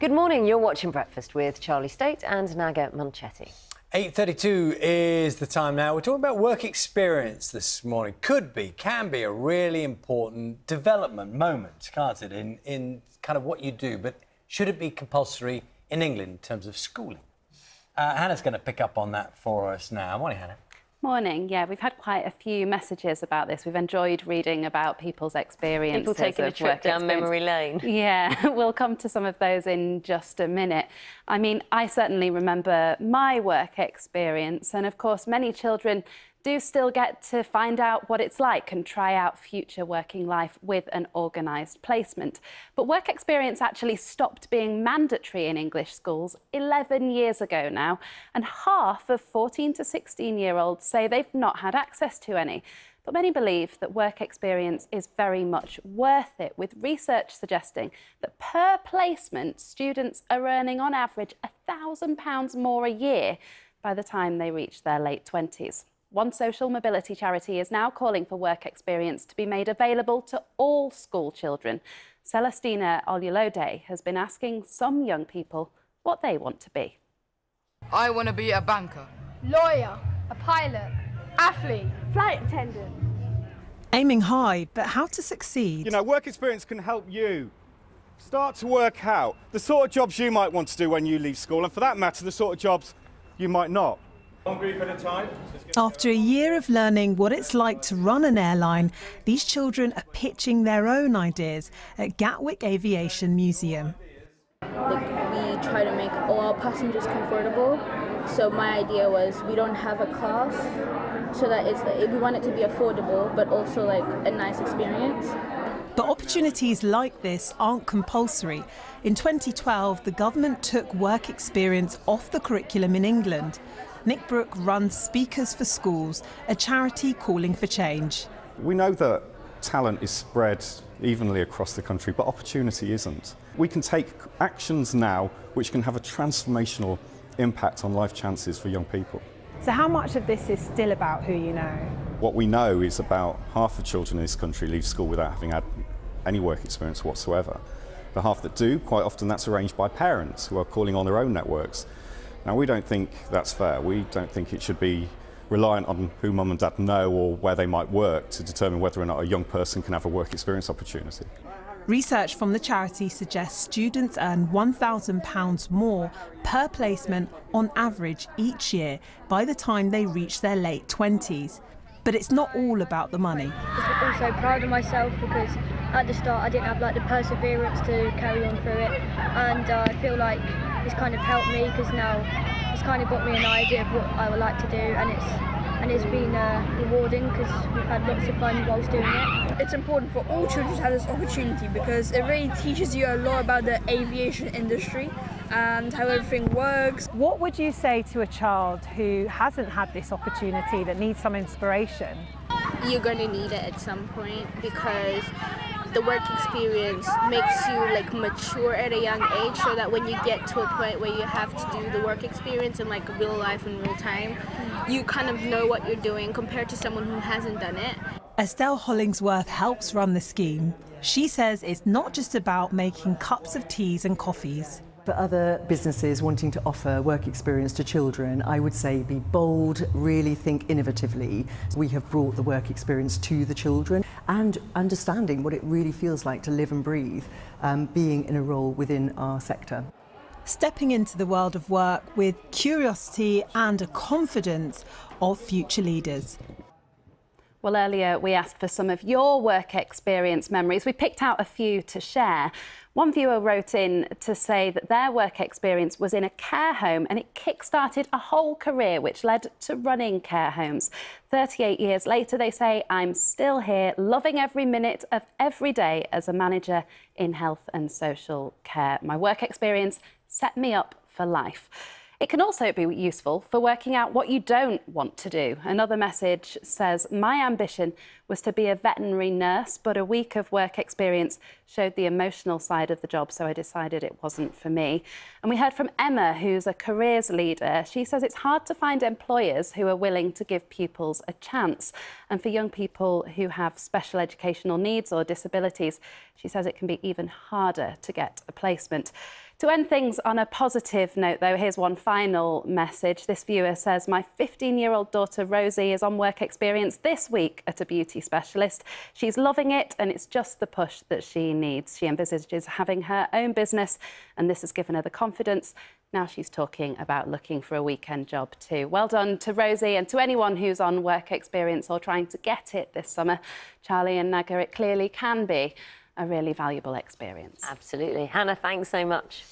Good morning, you're watching Breakfast with Charlie State and Naga Munchetti. 8:32 is the time now. We're talking about work experience this morning. Can be a really important development moment, can't it, in kind of what you do. But should it be compulsory in England in terms of schooling? Hannah's going to pick up on that for us now. Morning, Hannah. Morning. Yeah, we've had quite a few messages about this. We've enjoyed reading about people's experiences. People taking a trip down memory lane. Yeah, we'll come to some of those in just a minute. I mean, I certainly remember my work experience, and of course, many children do still get to find out what it's like and try out future working life with an organised placement. But work experience actually stopped being mandatory in English schools 11 years ago now, and half of 14 to 16-year-olds say they've not had access to any. But many believe that work experience is very much worth it, with research suggesting that per placement, students are earning on average £1,000 more a year by the time they reach their late 20s. One social mobility charity is now calling for work experience to be made available to all school children. Celestina has been asking some young people what they want to be. I want to be a banker, lawyer, a pilot, athlete, flight attendant. Aiming high, but how to succeed? You know, work experience can help you start to work out the sort of jobs you might want to do when you leave school, and for that matter, the sort of jobs you might not. One group at a time. After a year of learning what it's like to run an airline, these children are pitching their own ideas at Gatwick Aviation Museum. We try to make all our passengers comfortable. So my idea was we don't have a class, so that we want it to be affordable, but also like a nice experience. But opportunities like this aren't compulsory. In 2012, the government took work experience off the curriculum in England. Brook runs Speakers for Schools, a charity calling for change. We know that talent is spread evenly across the country, but opportunity isn't. We can take actions now which can have a transformational impact on life chances for young people. So how much of this is still about who you know? What we know is about half the children in this country leave school without having had any work experience whatsoever. The half that do, quite often that's arranged by parents who are calling on their own networks. Now, we don't think that's fair. We don't think it should be reliant on who mum and dad know or where they might work to determine whether or not a young person can have a work experience opportunity. Research from the charity suggests students earn £1,000 more per placement on average each year by the time they reach their late 20s. But it's not all about the money. I'm also proud of myself because at the start I didn't have the perseverance to carry on through it, and I feel like it's kind of helped me because now it's kind of got me an idea of what I would like to do, and it's been rewarding because we've had lots of fun whilst doing it. It's important for all children to have this opportunity because it really teaches you a lot about the aviation industry and how everything works. What would you say to a child who hasn't had this opportunity, that needs some inspiration? You're going to need it at some point because the work experience makes you mature at a young age, so that when you get to a point where you have to do the work experience in real life and real time, you kind of know what you're doing compared to someone who hasn't done it. Estelle Hollingsworth helps run the scheme. She says it's not just about making cups of teas and coffees. For other businesses wanting to offer work experience to children, I would say be bold, really think innovatively. We have brought the work experience to the children and understanding what it really feels like to live and breathe, being in a role within our sector. Stepping into the world of work with curiosity and a confidence of future leaders. Well, earlier we asked for some of your work experience memories. We picked out a few to share. One viewer wrote in to say that their work experience was in a care home and it kick-started a whole career which led to running care homes. 38 years later, they say, I'm still here, loving every minute of every day as a manager in health and social care. My work experience set me up for life. It can also be useful for working out what you don't want to do. Another message says, my ambition was to be a veterinary nurse, but a week of work experience showed the emotional side of the job, so I decided it wasn't for me. And we heard from Emma, who's a careers leader. She says it's hard to find employers who are willing to give pupils a chance. And for young people who have special educational needs or disabilities, she says it can be even harder to get a placement. To end things on a positive note, though, here's one final message. This viewer says, my 15-year-old daughter Rosie is on work experience this week at a beauty specialist. She's loving it, and it's just the push that she needs. She envisages having her own business, and this has given her the confidence. Now she's talking about looking for a weekend job too. Well done to Rosie and to anyone who's on work experience or trying to get it this summer. Charlie and Naga, it clearly can be a really valuable experience. Absolutely. Hannah, thanks so much.